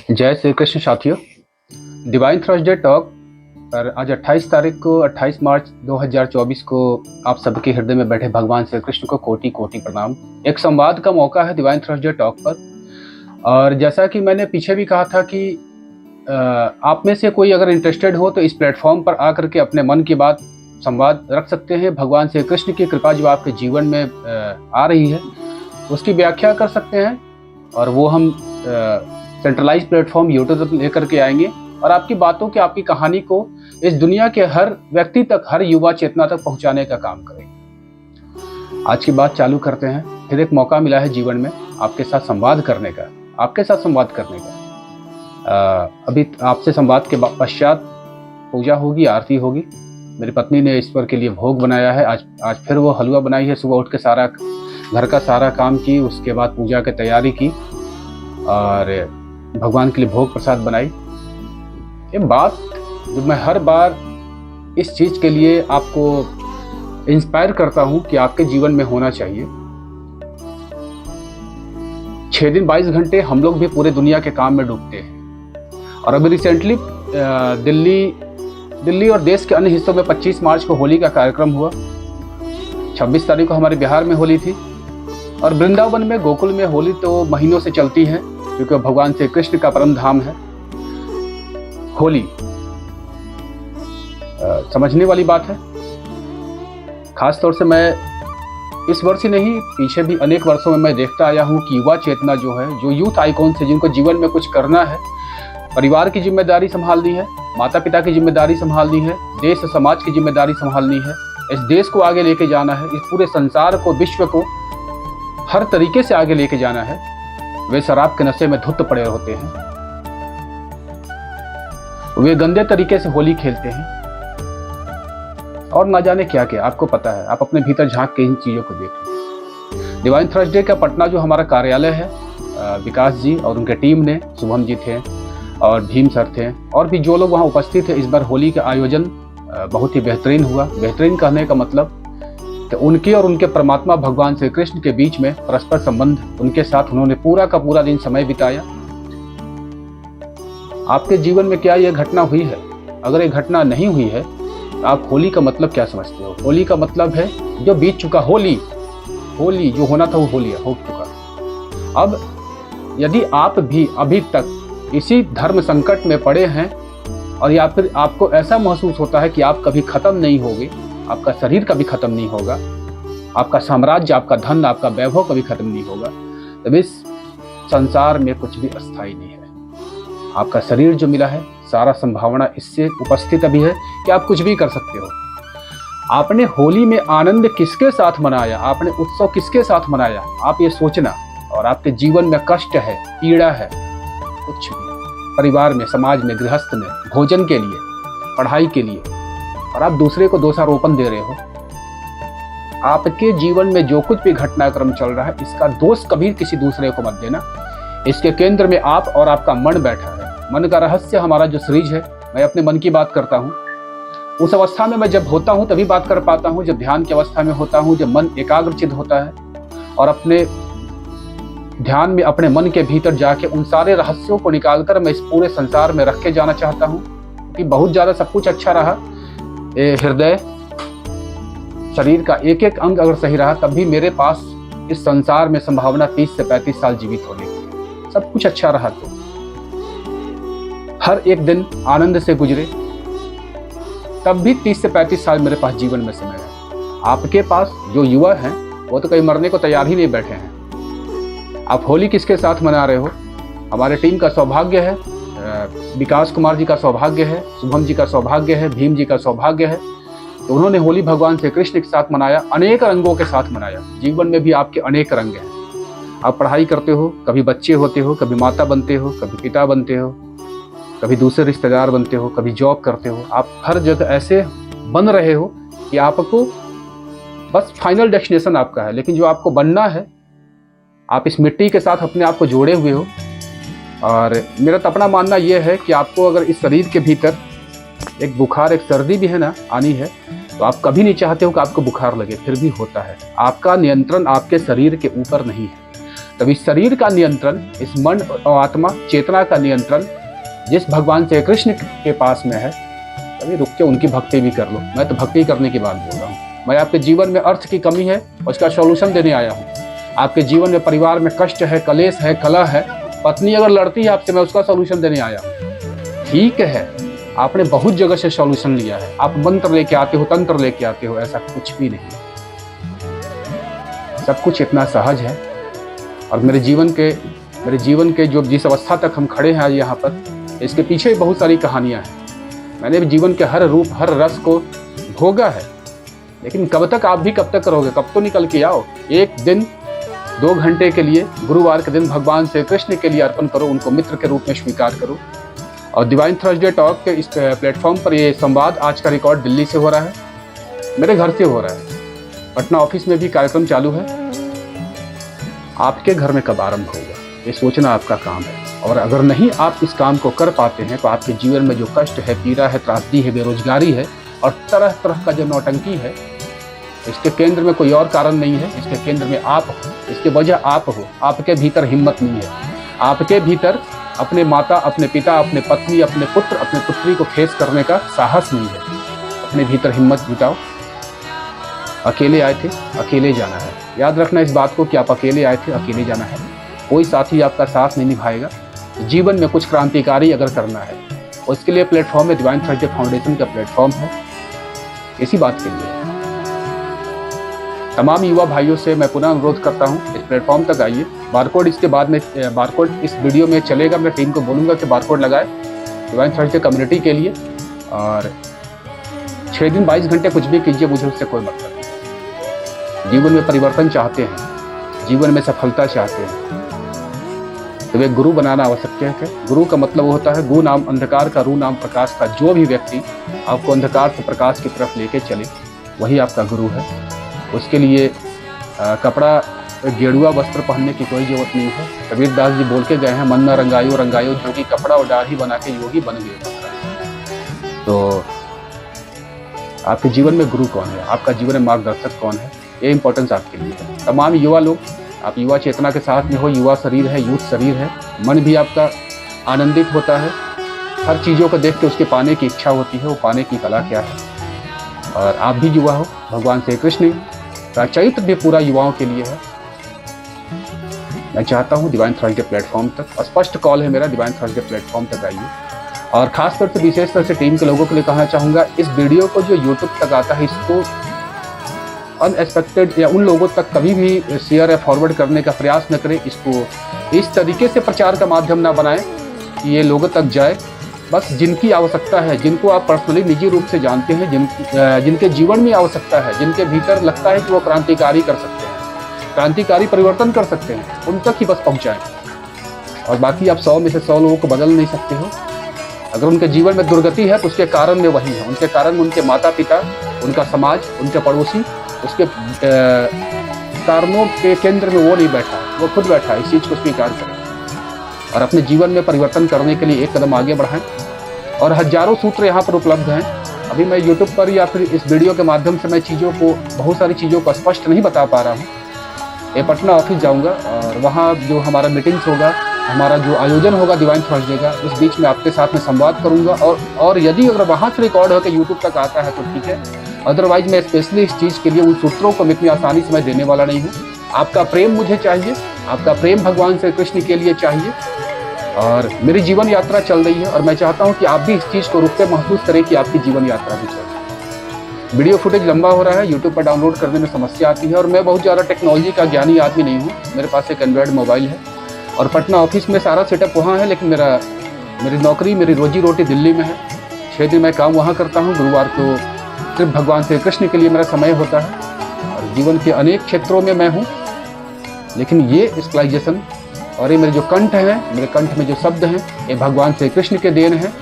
जय श्री कृष्ण साथियों। Divine Thursday talk पर आज 28 तारीख को 28 मार्च 2024 को आप सबके हृदय में बैठे भगवान श्री कृष्ण को कोटि कोटि प्रणाम। एक संवाद का मौका है डिवाइन थर्सडे टॉक पर। और जैसा कि मैंने पीछे भी कहा था कि आप में से कोई अगर इंटरेस्टेड हो तो इस प्लेटफॉर्म पर आकर के अपने मन की बात संवाद रख सकते हैं। भगवान श्री कृष्ण की कृपा जो आपके जीवन में आ रही है उसकी व्याख्या कर सकते हैं, और वो हम सेंट्रलाइज प्लेटफॉर्म यूट्यूब पर लेकर के आएंगे और आपकी बातों की, आपकी कहानी को इस दुनिया के हर व्यक्ति तक, हर युवा चेतना तक पहुंचाने का काम करेंगे। आज की बात चालू करते हैं। फिर एक मौका मिला है जीवन में आपके साथ संवाद करने का, अभी आपसे संवाद के पश्चात पूजा होगी, आरती होगी। मेरी पत्नी ने ईश्वर के लिए भोग बनाया है। आज फिर वो हलवा बनाई है। सुबह उठ के सारा घर का सारा काम की, उसके बाद पूजा की तैयारी की और भगवान के लिए भोग प्रसाद बनाई। ये बात जो मैं हर बार इस चीज़ के लिए आपको इंस्पायर करता हूँ कि आपके जीवन में होना चाहिए। 6 दिन 22 घंटे हम लोग भी पूरे दुनिया के काम में डूबते हैं। और अभी रिसेंटली दिल्ली और देश के अन्य हिस्सों में 25 मार्च को होली का कार्यक्रम हुआ। 26 तारीख को हमारे बिहार में होली थी। और वृंदावन में, गोकुल में होली तो महीनों से चलती है, क्योंकि भगवान श्री कृष्ण का परम धाम है होली। समझने वाली बात है। खास तौर से मैं इस वर्ष ही नहीं, पीछे भी अनेक वर्षों में मैं देखता आया हूँ कि युवा चेतना जो है, जो यूथ आइकॉन्स है, जिनको जीवन में कुछ करना है, परिवार की जिम्मेदारी संभालनी है, माता पिता की जिम्मेदारी संभालनी है, देश समाज की जिम्मेदारी संभालनी है, इस देश को आगे लेके जाना है, इस पूरे संसार को, विश्व को हर तरीके से आगे लेके जाना है, वे शराब के नशे में धुत पड़े होते हैं। वे गंदे तरीके से होली खेलते हैं और ना जाने क्या क्या। आपको पता है, आप अपने भीतर झांक के इन चीज़ों को देखें। डिवाइन थर्सडे का पटना जो हमारा कार्यालय है, विकास जी और उनके टीम ने, शुभम जी थे और भीम सर थे और भी जो लोग वहाँ उपस्थित थे, इस बार होली का आयोजन बहुत ही बेहतरीन हुआ। बेहतरीन कहने का मतलब कि उनके और उनके परमात्मा भगवान श्री कृष्ण के बीच में परस्पर संबंध, उनके साथ उन्होंने पूरा का पूरा दिन समय बिताया। आपके जीवन में क्या यह घटना हुई है? अगर ये घटना नहीं हुई है तो आप होली का मतलब क्या समझते हो? होली का मतलब है जो बीत चुका। होली जो होना था वो होली हो चुका। अब यदि आप भी अभी तक इसी धर्म संकट में पड़े हैं और या फिर आपको ऐसा महसूस होता है कि आप कभी खत्म नहीं होगे, आपका शरीर कभी खत्म नहीं होगा, आपका साम्राज्य, आपका धन, आपका वैभव कभी खत्म नहीं होगा, तब इस संसार में कुछ भी अस्थायी नहीं है। आपका शरीर जो मिला है, सारा संभावना इससे उपस्थित अभी है कि आप कुछ भी कर सकते हो। आपने होली में आनंद किसके साथ मनाया, आपने उत्सव किसके साथ मनाया, आप ये सोचना। और आपके जीवन में कष्ट है, पीड़ा है, कुछ भी, परिवार में, समाज में, गृहस्थ में, भोजन के लिए, पढ़ाई के लिए, और आप दूसरे को दोषारोपण दे रहे हो। आपके जीवन में जो कुछ भी घटनाक्रम चल रहा है, इसका दोष कभी किसी दूसरे को मत देना। इसके केंद्र में आप और आपका मन बैठा है। मन का रहस्य हमारा जो सीरीज है, मैं अपने मन की बात करता हूँ। उस अवस्था में मैं जब होता हूँ तभी बात कर पाता हूँ, जब ध्यान की अवस्था में होता हूँ, जब मन एकाग्रचित होता है और अपने ध्यान में अपने मन के भीतर जाके उन सारे रहस्यों को निकालकर मैं इस पूरे संसार में रख के जाना चाहता हूँ। क्योंकि बहुत ज़्यादा सब कुछ अच्छा रहा, हृदय, शरीर का एक एक अंग अगर सही रहा, तब भी मेरे पास इस संसार में संभावना 30 से 35 साल जीवित होने की। सब कुछ अच्छा रहा तो हर एक दिन आनंद से गुजरे, तब भी 30 से 35 साल मेरे पास जीवन में समय है। आपके पास जो युवा हैं वो तो कहीं मरने को तैयार ही नहीं बैठे हैं। आप होली किसके साथ मना रहे हो? हमारे टीम का सौभाग्य है, विकास कुमार जी का सौभाग्य है, शुभम जी का सौभाग्य है, भीम जी का सौभाग्य है। तो उन्होंने होली भगवान श्री कृष्ण के साथ मनाया, अनेक रंगों के साथ मनाया। जीवन में भी आपके अनेक रंग हैं। आप पढ़ाई करते हो, कभी बच्चे होते हो, कभी माता बनते हो, कभी पिता बनते हो, कभी दूसरे रिश्तेदार बनते हो, कभी जॉब करते हो। आप हर जगह ऐसे बन रहे हो कि आपको बस फाइनल डेस्टिनेशन आपका है, लेकिन जो आपको बनना है, आप इस मिट्टी के साथ अपने आप को जोड़े हुए हो। और मेरा तो अपना मानना यह है कि आपको अगर इस शरीर के भीतर एक बुखार, एक सर्दी भी है ना, आनी है, तो आप कभी नहीं चाहते हो कि आपको बुखार लगे, फिर भी होता है। आपका नियंत्रण आपके शरीर के ऊपर नहीं है। तभी शरीर का नियंत्रण, इस मन और आत्मा चेतना का नियंत्रण जिस भगवान श्री कृष्ण के पास में है, तभी रुक के उनकी भक्ति भी कर लो। मैं तो भक्ति करने की बात बोल रहा हूँ। मैं आपके जीवन में अर्थ की कमी है उसका सॉल्यूशन देने आया हूँ। आपके जीवन में परिवार में कष्ट है, कलेश है, कलह है, पत्नी अगर लड़ती है आपसे, मैं उसका सॉल्यूशन देने आया हूँ। ठीक है, आपने बहुत जगह से सॉल्यूशन लिया है, आप मंत्र लेके आते हो, तंत्र लेके आते हो, ऐसा कुछ भी नहीं। सब कुछ इतना सहज है। और मेरे जीवन के जो जिस अवस्था तक हम खड़े हैं आज यहाँ पर, इसके पीछे बहुत सारी कहानियाँ हैं। मैंने भी जीवन के हर रूप, हर रस को भोगा है। लेकिन कब तक, आप भी कब तक करोगे? कब तो निकल के आओ। एक दिन 2 घंटे के लिए गुरुवार के दिन भगवान श्री कृष्ण के लिए अर्पण करो, उनको मित्र के रूप में स्वीकार करो। और डिवाइन थर्सडे टॉक के इस प्लेटफॉर्म पर ये संवाद आज का रिकॉर्ड दिल्ली से हो रहा है, मेरे घर से हो रहा है। पटना ऑफिस में भी कार्यक्रम चालू है। आपके घर में कब आरंभ होगा, ये सोचना आपका काम है। और अगर नहीं आप इस काम को कर पाते हैं तो आपके जीवन में जो कष्ट है, पीड़ा है, त्रासदी है, बेरोजगारी है और तरह तरह का जो नौटंकी है, इसके केंद्र में कोई और कारण नहीं है। इसके केंद्र में आप हो, इसके वजह आप हो। आपके भीतर हिम्मत नहीं है। आपके भीतर अपने माता, अपने पिता, अपने पत्नी, अपने पुत्र, अपने पुत्री को फेस करने का साहस नहीं है। अपने भीतर हिम्मत जुटाओ। अकेले आए थे, अकेले जाना है। याद रखना इस बात को कि आप अकेले आए थे, अकेले जाना है। कोई साथी आपका साथ नहीं निभाएगा। जीवन में कुछ क्रांतिकारी अगर करना है, उसके लिए प्लेटफॉर्म है डिवाइन थर्सडे फाउंडेशन का प्लेटफॉर्म है। इसी बात के लिए तमाम युवा भाइयों से मैं पुनः अनुरोध करता हूं, इस प्लेटफॉर्म तक आइए। बारकोड इसके बाद में, बारकोड इस वीडियो में चलेगा। मैं टीम को बोलूँगा कि बारकोड लगाए डिवाइन थर्सडे कम्युनिटी के लिए। और 6 दिन 22 घंटे कुछ भी कीजिए, मुझे उससे कोई मतलब नहीं। जीवन में परिवर्तन चाहते हैं, जीवन में सफलता चाहते हैं, तो एक गुरु बनाना आवश्यक है। गुरु का मतलब होता है गु नाम अंधकार का, रू नाम प्रकाश का। जो भी व्यक्ति आपको अंधकार से प्रकाश की तरफ लेके चले, वही आपका गुरु है। उसके लिए कपड़ा, गेरुआ वस्त्र पहनने की कोई जरूरत नहीं है। कबीर दास जी बोल के गए हैं, मन न रंगायो रंगायो जोगी, कपड़ा और दाढ़ी बना के योगी बन गए। तो आपके जीवन में गुरु कौन है, आपका जीवन में मार्गदर्शक कौन है, ये इंपॉर्टेंस आपके लिए है। तमाम युवा लोग, आप युवा चेतना के साथ में हो। युवा शरीर है, यूथ शरीर है। मन भी आपका आनंदित होता है। हर चीज़ों को देख के उसके पाने की इच्छा होती है। वो पाने की कला क्या है। और आप भी युवा हो। भगवान श्री कृष्ण का चरित्र भी पूरा युवाओं के लिए है। मैं चाहता हूँ डिवाइन थर्सडे प्लेटफॉर्म तक, स्पष्ट कॉल है मेरा, डिवाइन थर्सडे प्लेटफॉर्म तक आइए। और खासतौर से विशेषतर से टीम के लोगों के लिए कहना चाहूँगा, इस वीडियो को जो यूट्यूब तक आता है, इसको अनएक्सपेक्टेड या उन लोगों तक कभी भी शेयर या फॉरवर्ड करने का प्रयास न करें। इसको इस तरीके से प्रचार का माध्यम ना बनाएं कि ये लोगों तक जाए। बस जिनकी आवश्यकता है, जिनको आप पर्सनली निजी रूप से जानते हैं, जिनके जीवन में आवश्यकता है, जिनके भीतर लगता है कि वो क्रांतिकारी कर सकते हैं, क्रांतिकारी परिवर्तन कर सकते हैं, उन तक ही बस पहुँचाएँ। और बाकी आप 100 में से 100 लोगों को बदल नहीं सकते हो। अगर उनके जीवन में दुर्गति है तो उसके कारण में वही है। उनके कारण उनके माता पिता, उनका समाज, उनके पड़ोसी, उसके कारणों के केंद्र में वो नहीं बैठा, वो खुद बैठा है। इस चीज़ को स्वीकार करें और अपने जीवन में परिवर्तन करने के लिए एक कदम आगे बढ़ाएं। और हजारों सूत्र यहाँ पर उपलब्ध हैं। अभी मैं यूट्यूब पर या फिर इस वीडियो के माध्यम से मैं चीज़ों को, बहुत सारी चीज़ों को स्पष्ट नहीं बता पा रहा हूँ। ये पटना ऑफिस जाऊँगा और वहाँ जो हमारा मीटिंग्स होगा, हमारा जो आयोजन होगा डिवाइन थर्सडे का, उस बीच में आपके साथ में संवाद करूँगा। और यदि अगर वहाँ से रिकॉर्ड होकर यूट्यूब तक आता है तो ठीक है, अदरवाइज मैं स्पेशली इस चीज़ के लिए उन सूत्रों को इतनी आसानी से मैं देने वाला नहीं हूँ। आपका प्रेम मुझे चाहिए, आपका प्रेम भगवान श्री कृष्ण के लिए चाहिए। और मेरी जीवन यात्रा चल रही है और मैं चाहता हूँ कि आप भी इस चीज़ को रुक के महसूस करें कि आपकी जीवन यात्रा भी चल रही है। वीडियो फुटेज लंबा हो रहा है, यूट्यूब पर डाउनलोड करने में समस्या आती है। और मैं बहुत ज़्यादा टेक्नोलॉजी का ज्ञानी आदमी नहीं हूँ। मेरे पास एक एंड्रॉयड मोबाइल है और पटना ऑफिस में सारा सेटअप वहाँ है, लेकिन मेरी नौकरी, मेरी रोजी रोटी दिल्ली में है। 6 दिन मैं काम वहाँ करता हूँ। गुरुवार को सिर्फ भगवान श्री कृष्ण के लिए मेरा समय होता है। और जीवन के अनेक क्षेत्रों में मैं हूँ, लेकिन ये स्पेशलाइजेशन और ये मेरे जो कंठ हैं, मेरे कंठ में जो शब्द हैं, ये भगवान श्री कृष्ण के देन हैं।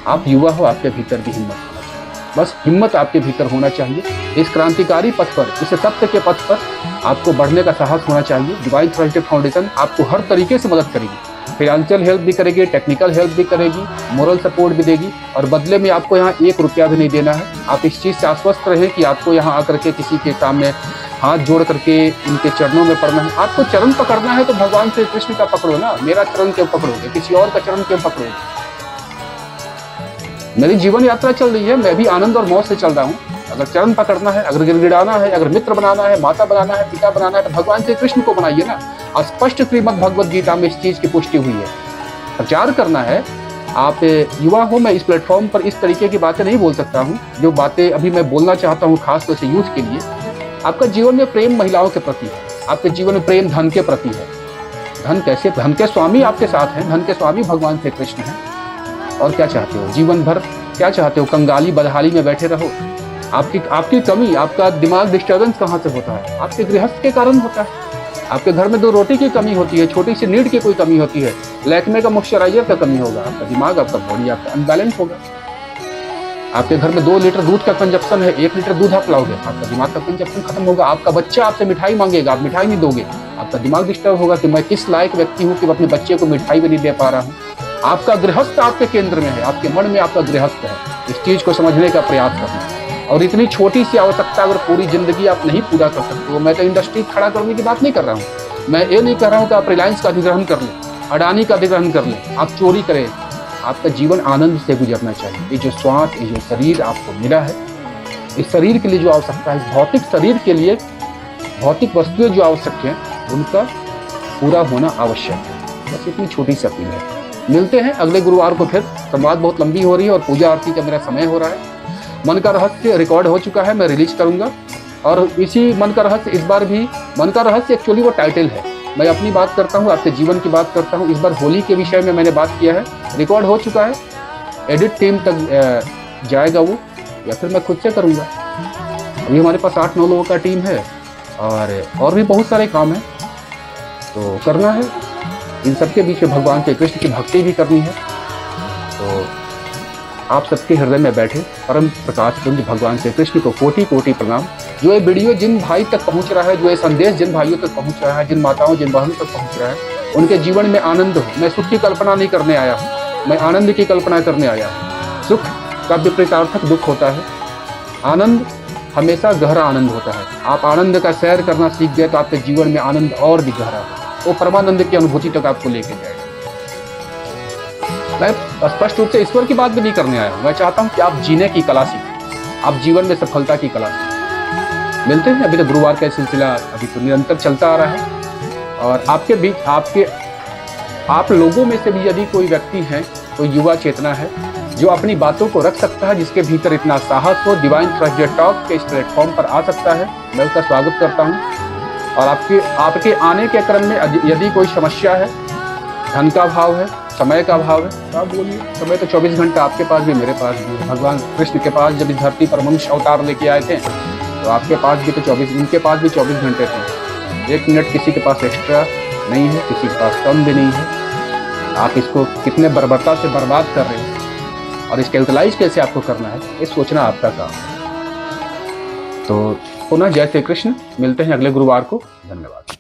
आप युवा हो, आपके भीतर भी हिम्मत होना चाहिए। बस हिम्मत आपके भीतर होना चाहिए। इस क्रांतिकारी पथ पर, इस सत्य के पथ पर आपको बढ़ने का साहस होना चाहिए। डिवाइन थर्सडे फाउंडेशन आपको हर तरीके से मदद करेगी। फाइनेंशियल हेल्प भी करेगी, टेक्निकल हेल्प भी करेगी, मोरल सपोर्ट भी देगी। और बदले में आपको यहाँ 1 रुपया भी नहीं देना है। आप इस चीज़ से आश्वस्त रहें कि आपको यहाँ आकर के किसी के सामने हाथ जोड़ करके उनके चरणों में पड़ना है। आपको चरण पकड़ना है तो भगवान श्री कृष्ण का पकड़ो ना, मेरा चरण क्यों पकड़ोगे, किसी और का चरण क्यों पकड़ोगे। मेरी जीवन यात्रा चल रही है, मैं भी आनंद और मौज से चल रहा हूँ। अगर चरण पकड़ना है, अगर गिड़गिड़ाना है, अगर मित्र बनाना है, माता बनाना है, पिता बनाना है, तो भगवान श्री कृष्ण को बनाइए ना। और स्पष्ट श्रीमद् भगवद गीता में इस चीज की पुष्टि हुई है। प्रचार करना है। आप युवा हो, मैं इस प्लेटफॉर्म पर इस तरीके की बातें नहीं बोल सकता हूँ जो बातें अभी मैं बोलना चाहता हूँ, खासतौर से यूथ के लिए। आपका जीवन में प्रेम महिलाओं के प्रति है, आपके जीवन में प्रेम धन के प्रति है। धन कैसे, धन के स्वामी आपके साथ हैं, धन के स्वामी भगवान श्री कृष्ण हैं। और क्या चाहते हो जीवन भर, क्या चाहते हो, कंगाली बदहाली में बैठे रहो। आपकी कमी, आपका दिमाग डिस्टर्बेंस कहाँ से होता है, आपके गृहस्थ के कारण होता है। आपके घर में 2 रोटी की कमी होती है, छोटी सी नीड की कोई कमी होती है, लैक्मे का मॉइस्चराइजर का कमी होगा, आपका दिमाग, आपका बॉडी आपका अनबैलेंस होगा। आपके घर में 2 लीटर दूध का कंजप्शन है, 1 लीटर दूध आप लाओगे, आपका दिमाग का कंजप्शन खत्म होगा। आपका बच्चा आपसे मिठाई मांगेगा, आप मिठाई नहीं दोगे, आपका दिमाग डिस्टर्ब होगा कि मैं किस लायक व्यक्ति हूँ कि मैं अपने बच्चे को मिठाई भी नहीं दे पा रहा हूँ। आपका गृहस्थ आपके केंद्र में है, आपके मन में आपका गृहस्थ है। इस चीज को समझने का प्रयास करना। और इतनी छोटी सी आवश्यकता अगर पूरी जिंदगी आप नहीं पूरा कर सकते हो, मैं तो इंडस्ट्री खड़ा करने की बात नहीं कर रहा हूँ। मैं ये नहीं कर रहा हूँ कि आप रिलायंस का अधिग्रहण कर लें, अडानी का अधिग्रहण कर लें, आप चोरी करें। आपका जीवन आनंद से गुजरना चाहिए। ये जो श्वास, ये जो शरीर आपको मिला है, इस शरीर के लिए जो आवश्यकता है, इस भौतिक शरीर के लिए भौतिक वस्तुएं जो आवश्यक हैं, उनका पूरा होना आवश्यक है। बस इतनी छोटी सी अपील है। मिलते हैं अगले गुरुवार को फिर। संवाद बहुत लंबी हो रही है और पूजा आरती का मेरा समय हो रहा है। मन का रहस्य रिकॉर्ड हो चुका है, मैं रिलीज करूंगा। और इसी मन का रहस्य, इस बार भी मन का रहस्य एक्चुअली वो टाइटल है। मैं अपनी बात करता हूँ, आपके जीवन की बात करता हूँ। इस बार होली के विषय में मैंने बात किया है, रिकॉर्ड हो चुका है, एडिट टीम तक जाएगा वो, या फिर मैं खुद से करूँगा। अभी हमारे पास 8-9 लोगों का टीम है और भी बहुत सारे काम हैं तो करना है। इन सबके बीच में भगवान श्री कृष्ण की भक्ति भी करनी है। तो आप सबके हृदय में बैठे परम प्रकाश पुंज भगवान श्री कृष्ण को कोटि कोटि प्रणाम। जो ये वीडियो जिन भाई तक पहुंच रहा है, जो ये संदेश जिन भाइयों तक पहुंच रहा है, जिन माताओं, जिन बहनों तक पहुंच रहा है, उनके जीवन में आनंद हो। मैं सुख की कल्पना नहीं करने आया हूँ, मैं आनंद की कल्पना करने आया हूँ। सुख का विपरीतार्थक दुख होता है, आनंद हमेशा गहरा आनंद होता है। आप आनंद का सैर करना सीख गए तो आपके जीवन में आनंद और भी गहरा हो, वो परमानंद की अनुभूति तक आपको लेके जाएगा। मैं स्पष्ट रूप से ईश्वर की बात भी नहीं करने आया हूँ। मैं चाहता हूँ कि आप जीने की कला सीखें, आप जीवन में सफलता की कला सीखें। मिलते हैं। अभी तो गुरुवार का सिलसिला अभी तो निरंतर चलता आ रहा है। और आपके बीच आप लोगों में से भी यदि कोई व्यक्ति है, कोई युवा चेतना है जो अपनी बातों को रख सकता है, जिसके भीतर इतना साहस हो, डिवाइन थर्सडे टॉक के इस प्लेटफॉर्म पर आ सकता है, मैं उसका स्वागत करता हूँ। और आपके आने के क्रम में यदि कोई समस्या है, धन का अभाव है, समय का अभाव है, तो आप बोलिए। समय तो 24 घंटा आपके पास भी, मेरे पास भी है। भगवान कृष्ण के पास जब इस धरती पर मनुष्य अवतार लेके आए थे तो आपके पास भी तो 24, उनके पास भी 24 घंटे थे। 1 मिनट किसी के पास एक्स्ट्रा नहीं है, किसी के पास कम भी नहीं है। आप इसको कितने बर्बरता से बर्बाद कर रहे हैं और इसका यूटिलाइज कैसे आपको करना है, ये सोचना आपका काम है। तो पुनः जय श्री कृष्ण। मिलते हैं अगले गुरुवार को। धन्यवाद।